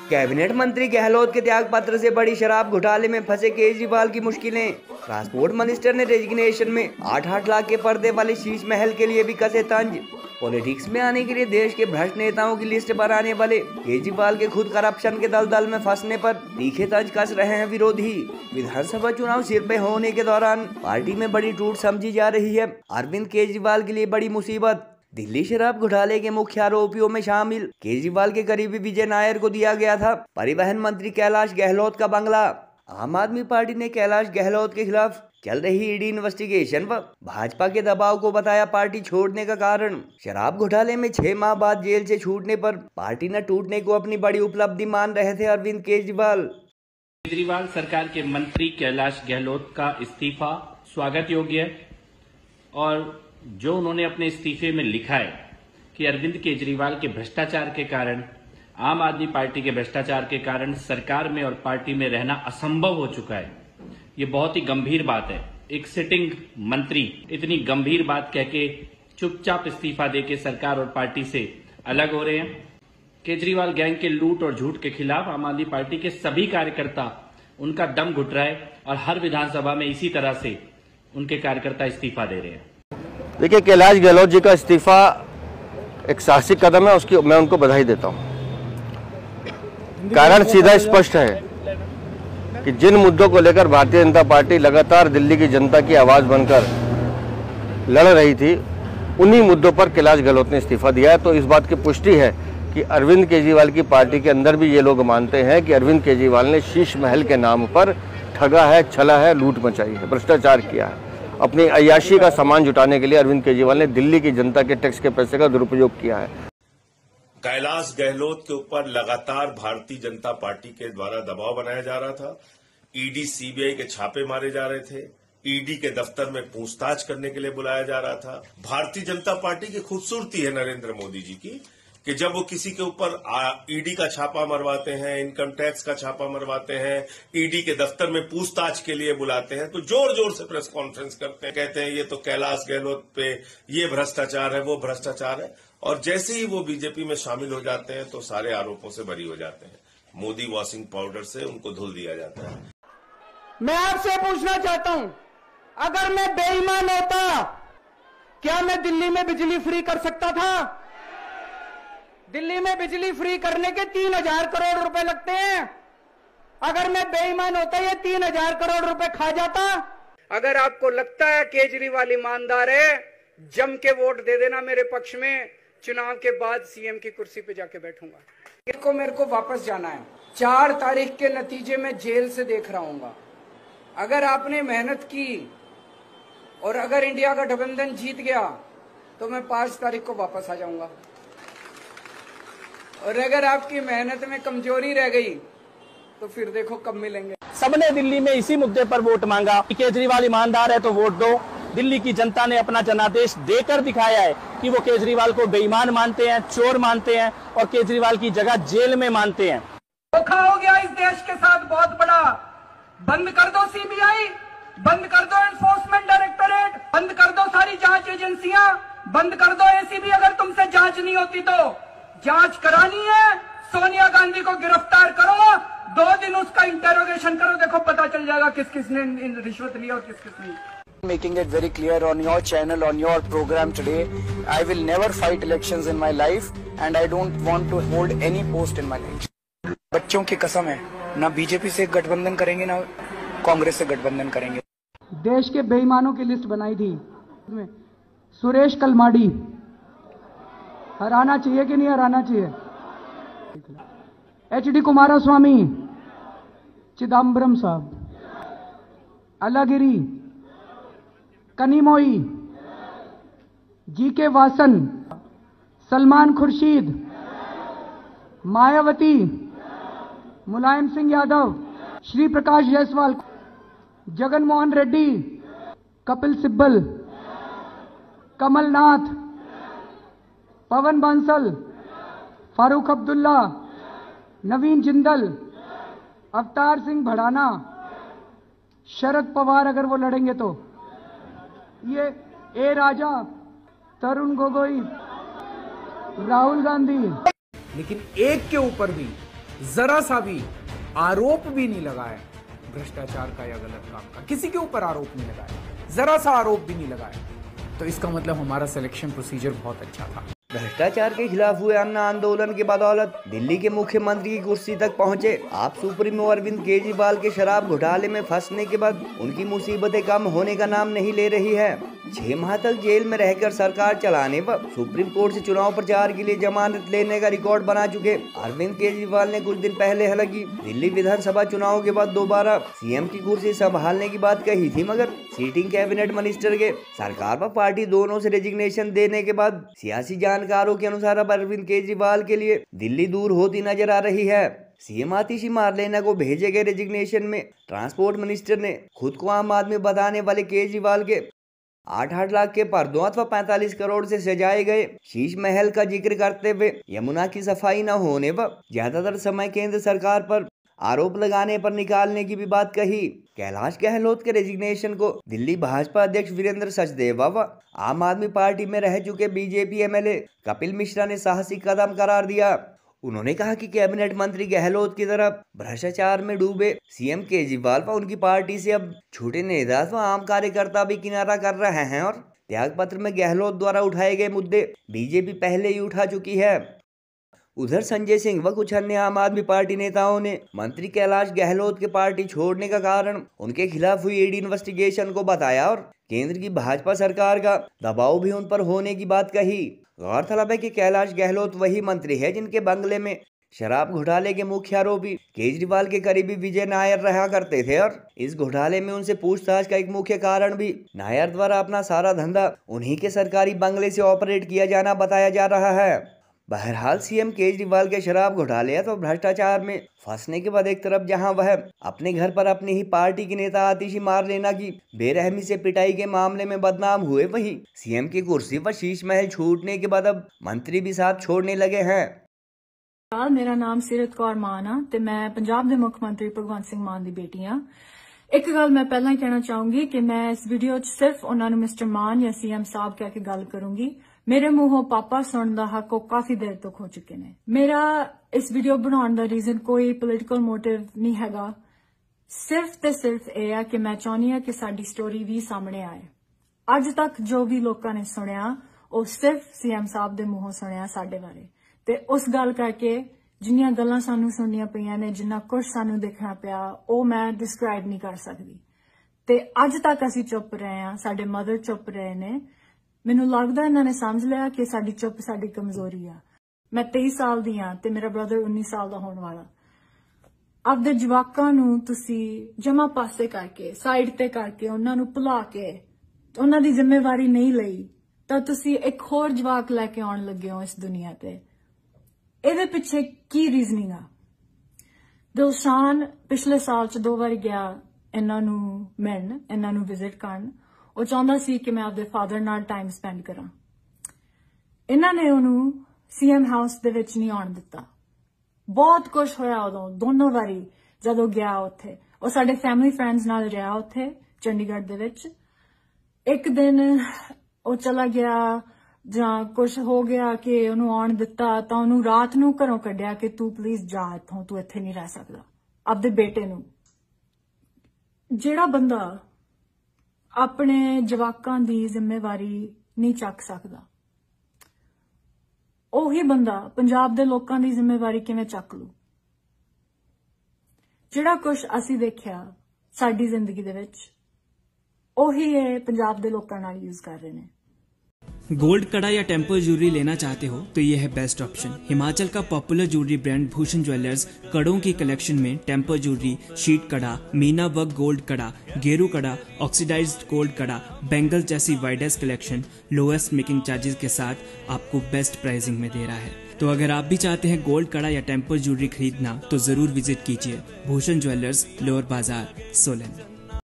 Cabinet मंत्री गहलोत के त्याग पत्र से बड़ी शराब घोटाले में फंसे केजरीवाल की मुश्किलें। ट्रांसपोर्ट मिनिस्टर ने रेजिग्नेशन में 8-8 लाख के पर्दे वाले शीश महल के लिए भी कसे तंज। पॉलिटिक्स में आने के लिए देश के भ्रष्ट नेताओं की लिस्ट बनाने वाले केजरीवाल के खुद करप्शन के दलदल में फंसने पर तीखे तंज कस रहे हैं विरोधी। विधानसभा चुनाव सिर पे होने के दौरान पार्टी में बड़ी टूट समझी जा रही है। अरविंद केजरीवाल के लिए बड़ी मुसीबत। दिल्ली शराब घोटाले के मुख्य आरोपियों में शामिल केजरीवाल के करीबी विजय नायर को दिया गया था परिवहन मंत्री कैलाश गहलोत का बंगला। आम आदमी पार्टी ने कैलाश गहलोत के खिलाफ चल रही ईडी इन्वेस्टिगेशन व भाजपा के दबाव को बताया पार्टी छोड़ने का कारण। शराब घोटाले में 6 माह बाद जेल से छूटने पर पार्टी न टूटने को अपनी बड़ी उपलब्धि मान रहे थे अरविंद केजरीवाल सरकार के मंत्री कैलाश गहलोत का इस्तीफा स्वागत योग्य है और जो उन्होंने अपने इस्तीफे में लिखा है कि अरविंद केजरीवाल के भ्रष्टाचार के कारण, आम आदमी पार्टी के भ्रष्टाचार के कारण सरकार में और पार्टी में रहना असंभव हो चुका है, ये बहुत ही गंभीर बात है। एक सिटिंग मंत्री इतनी गंभीर बात कह के चुपचाप इस्तीफा देके सरकार और पार्टी से अलग हो रहे हैं। केजरीवाल गैंग के लूट और झूठ के खिलाफ आम आदमी पार्टी के सभी कार्यकर्ता, उनका दम घुट रहा है और हर विधानसभा में इसी तरह से उनके कार्यकर्ता इस्तीफा दे रहे हैं। देखिए, कैलाश गहलोत जी का इस्तीफा एक साहसिक कदम है, उसकी मैं उनको बधाई देता हूं। कारण सीधा स्पष्ट है कि जिन मुद्दों को लेकर भारतीय जनता पार्टी लगातार दिल्ली की जनता की आवाज बनकर लड़ रही थी, उन्हीं मुद्दों पर कैलाश गहलोत ने इस्तीफा दिया है। तो इस बात की पुष्टि है कि अरविंद केजरीवाल की पार्टी के अंदर भी ये लोग मानते हैं कि अरविंद केजरीवाल ने शीश महल के नाम पर ठगा है, छला है, लूट मचाई है, भ्रष्टाचार किया है। अपनी अय्याशी का सामान जुटाने के लिए अरविंद केजरीवाल ने दिल्ली की जनता के टैक्स के पैसे का दुरुपयोग किया है। कैलाश गहलोत के ऊपर लगातार भारतीय जनता पार्टी के द्वारा दबाव बनाया जा रहा था। ईडी सीबीआई के छापे मारे जा रहे थे, ईडी के दफ्तर में पूछताछ करने के लिए बुलाया जा रहा था। भारतीय जनता पार्टी की खूबसूरती है नरेंद्र मोदी जी की कि जब वो किसी के ऊपर ईडी का छापा मरवाते हैं, इनकम टैक्स का छापा मरवाते हैं, ईडी के दफ्तर में पूछताछ के लिए बुलाते हैं, तो जोर जोर से प्रेस कॉन्फ्रेंस करते हैं, कहते हैं ये तो कैलाश गहलोत पे ये भ्रष्टाचार है, वो भ्रष्टाचार है। और जैसे ही वो बीजेपी में शामिल हो जाते हैं तो सारे आरोपों से बरी हो जाते हैं। मोदी वॉशिंग पाउडर से उनको धुल दिया जाता है। मैं आपसे पूछना चाहता हूं, अगर मैं बेईमान होता, क्या मैं दिल्ली में बिजली फ्री कर सकता था? दिल्ली में बिजली फ्री करने के 3000 करोड़ रुपए लगते हैं। अगर मैं बेईमान होता, ये 3000 करोड़ रुपए खा जाता। अगर आपको लगता है केजरीवाल ईमानदार है, जम के वोट दे देना मेरे पक्ष में। चुनाव के बाद सीएम की कुर्सी पे जाके बैठूंगा। मेरे को वापस जाना है। 4 तारीख के नतीजे में जेल से देख रहा हूंगा। अगर आपने मेहनत की और अगर इंडिया का गठबंधन जीत गया तो मैं 5 तारीख को वापस आ जाऊंगा। और अगर आपकी मेहनत में कमजोरी रह गई तो फिर देखो कब मिलेंगे। सबने दिल्ली में इसी मुद्दे पर वोट मांगा। केजरीवाल ईमानदार है तो वोट दो। दिल्ली की जनता ने अपना जनादेश देकर दिखाया है कि वो केजरीवाल को बेईमान मानते हैं, चोर मानते हैं और केजरीवाल की जगह जेल में मानते हैं। धोखा हो गया इस देश के साथ बहुत बड़ा। बंद कर दो सीबीआई, बंद कर दो एनफोर्समेंट डायरेक्टोरेट, बंद कर दो सारी जांच एजेंसियां, बंद कर दो एसीबी। अगर तुमसे जांच नहीं होती तो जांच करानी है, सोनिया गांधी को गिरफ्तार करो, 2 दिन उसका इंटेरोगेशन करो, देखो पता चल जाएगा किस किसने रिश्वत लिया और किस किस नहीं। Making it very clear on your channel, on your program today, I will never fight elections in my life and I don't want to hold any post in my life. बच्चों की कसम है, ना बीजेपी से गठबंधन करेंगे ना कांग्रेस से गठबंधन करेंगे। देश के बेईमानों की लिस्ट बनाई थी, सुरेश कलमाडी हराना चाहिए कि नहीं हराना चाहिए? HD कुमारस्वामी, चिदम्बरम साहब, अलागिरी, कनिमोई, GK वासन, सलमान खुर्शीद, मायावती, मुलायम सिंह यादव, श्री प्रकाश जायसवाल, जगन मोहन रेड्डी, कपिल सिब्बल, कमलनाथ, पवन बांसल, फारूक अब्दुल्ला, नवीन जिंदल, अवतार सिंह भड़ाना, शरद पवार अगर वो लड़ेंगे तो, ये ए राजा, तरुण गोगोई, राहुल गांधी। लेकिन एक के ऊपर भी जरा सा भी आरोप भी नहीं लगाया भ्रष्टाचार का या गलत काम का, किसी के ऊपर आरोप नहीं लगाया, जरा सा आरोप भी नहीं लगाया, तो इसका मतलब हमारा सिलेक्शन प्रोसीजर बहुत अच्छा था। भ्रष्टाचार के खिलाफ हुए अन्ना आंदोलन की बदौलत दिल्ली के मुख्यमंत्री की कुर्सी तक पहुंचे आप सुप्रीमो अरविंद केजरीवाल के शराब घोटाले में फंसने के बाद उनकी मुसीबतें कम होने का नाम नहीं ले रही है। 6 माह तक जेल में रहकर सरकार चलाने पर सुप्रीम कोर्ट से चुनाव प्रचार के लिए जमानत लेने का रिकॉर्ड बना चुके अरविंद केजरीवाल ने कुछ दिन पहले हालांकि दिल्ली विधानसभा चुनाव के बाद दोबारा सीएम की कुर्सी संभालने की बात कही थी, मगर सीटिंग कैबिनेट मिनिस्टर के सरकार पर पार्टी दोनों से रेजिग्नेशन देने के बाद सियासी जानकारों के अनुसार अब अरविंद केजरीवाल के लिए दिल्ली दूर होती नजर आ रही है। सीएम आतिशी मारलेना को भेजे गए रेजिग्नेशन में ट्रांसपोर्ट मिनिस्टर ने खुद को आम आदमी बताने वाले केजरीवाल के 8-8 लाख के पर्दों अथवा 45 करोड़ से सजाए गए शीश महल का जिक्र करते हुए यमुना की सफाई न होने पर ज्यादातर समय केंद्र सरकार पर आरोप लगाने पर निकालने की भी बात कही। कैलाश गहलोत के रेजिग्नेशन को दिल्ली भाजपा अध्यक्ष वीरेंद्र सचदेवा व आम आदमी पार्टी में रह चुके बीजेपी एमएलए कपिल मिश्रा ने साहसी कदम करार दिया। उन्होंने कहा कि कैबिनेट मंत्री गहलोत की तरफ भ्रष्टाचार में डूबे सीएम केजरीवाल व उनकी पार्टी से अब छोटे नेता व आम कार्यकर्ता भी किनारा कर रहे हैं और त्याग पत्र में गहलोत द्वारा उठाए गए मुद्दे बीजेपी पहले ही उठा चुकी है। उधर संजय सिंह व कुछ अन्य आम आदमी पार्टी नेताओं ने मंत्री कैलाश गहलोत के पार्टी छोड़ने का कारण उनके खिलाफ हुई ईडी इन्वेस्टिगेशन को बताया और केंद्र की भाजपा सरकार का दबाव भी उन पर होने की बात कही। गौरतलब है कि कैलाश गहलोत वही मंत्री है जिनके बंगले में शराब घोटाले के मुख्य आरोपी केजरीवाल के करीबी विजय नायर रहा करते थे और इस घोटाले में उनसे पूछताछ का एक मुख्य कारण भी नायर द्वारा अपना सारा धंधा उन्हीं के सरकारी बंगले से ऑपरेट किया जाना बताया जा रहा है। बहरहाल सीएम केजरीवाल के शराब घोटाले तो भ्रष्टाचार में फंसने के बाद एक तरफ जहां वह अपने घर पर अपनी ही पार्टी के नेता आतिशी मारलेना की बेरहमी से पिटाई के मामले में बदनाम हुए, वहीं सीएम की कुर्सी पर शीश महल छूटने के बाद अब मंत्री भी साथ छोड़ने लगे हैं। मेरा नाम सीरत कौर मान आ ते मैं पंजाब के मुख्यमंत्री भगवंत सिंह मान की बेटी हाँ। एक गल मैं पहला ही कहना चाहूंगी कि मैं इस वीडियो सिर्फ उन्होंने मिस्टर मान या सीएम साहब कह के गल करूंगी। मेरे मुंहों पापा सुनने का हक काफी देर तक हो चुके ने। मेरा इस वीडियो बनाने का रीजन कोई पोलिटिकल मोटिव नहीं हैगा, सिर्फ ते सिर्फ यह है कि मैं चाहनी हूं कि साडी स्टोरी भी सामने आए। अज तक जो भी लोगों ने सुनिया वो सिर्फ सीएम साहब के मुंहों सुनिया साडे बारे, ते उस गल करके जिन्नियां गल्लां सानू सुननियां पईयां ने, जिन्ना कुछ सानू देखना पिया, वो मैं डिस्क्राइब नहीं कर सकती। ते अज तक असीं चुप रहे हैं, साडे मदर चुप रहे ने। मैनू लगदा इन्होंने समझ लिया कि साडी चुप साडी कमजोरी आ। मैं 23 साल दी हाँ ते मेरा ब्रदर 19 साल का होने वाला। आपदे जवाकां नू तुसी जमा पासे करके साइड ते करके उन्हां नू भुला के उन्हां दी जिम्मेवारी नहीं लई तां तुसी एक होर जवाक लैके आउण लगे हो इस दुनिया ते। इहदे पिछे की रीजनिंग आ? दिलशान पिछले साल च 2 बार गया इन्हां नू मिलण, इन्हां नू विजिट करन। वो चाहता सी कि मैं आपदे फादर नाल टाइम स्पेंड करा। इन्हां ने उन्होंने सीएम हाउस दे विच नहीं आउण दिता। बहुत कुछ होया उदों, दोनों वारी जदों गया उत्थे। वो साडे फैमिली फ्रेंड्स नाल रहा उत्थे चंडीगढ़ दे विच। एक दिन वो चला गया जां कुछ हो गया कि उन्होंने आउण दिता तां उन्होंने रात नूं घरों कढिया कि तू प्लीज जा इत्थों, तू इत्थे नहीं रह सकदा। आपदे बेटे नूं, जिहड़ा बंदा अपने जवाकां दी जिम्मेवारी नहीं चक सकदा, ओही बंदा पंजाब दे लोकां दी जिम्मेवारी किवें चक लू? जिहड़ा कुछ असीं देखिया साडी जिंदगी दे विच ओही ये पंजाब दे लोकां नाल यूज कर रहे ने। गोल्ड कड़ा या टेम्पल ज्वेलरी लेना चाहते हो तो ये है बेस्ट ऑप्शन। हिमाचल का popular jewellery brand Bhushan jewellers कड़ों की कलेक्शन में टेम्पल ज्वेलरी, शीट कड़ा, मीना वर्क गोल्ड कड़ा, गेरू कड़ा, ऑक्सीडाइज्ड गोल्ड कड़ा, बैंगल्स जैसी widest collection lowest making charges के साथ आपको बेस्ट प्राइसिंग में दे रहा है। तो अगर आप भी चाहते हैं गोल्ड कड़ा या टेम्पल ज्वेलरी खरीदना तो जरूर विजिट कीजिए भूषण ज्वेलर्स, लोअर बाजार, सोलन।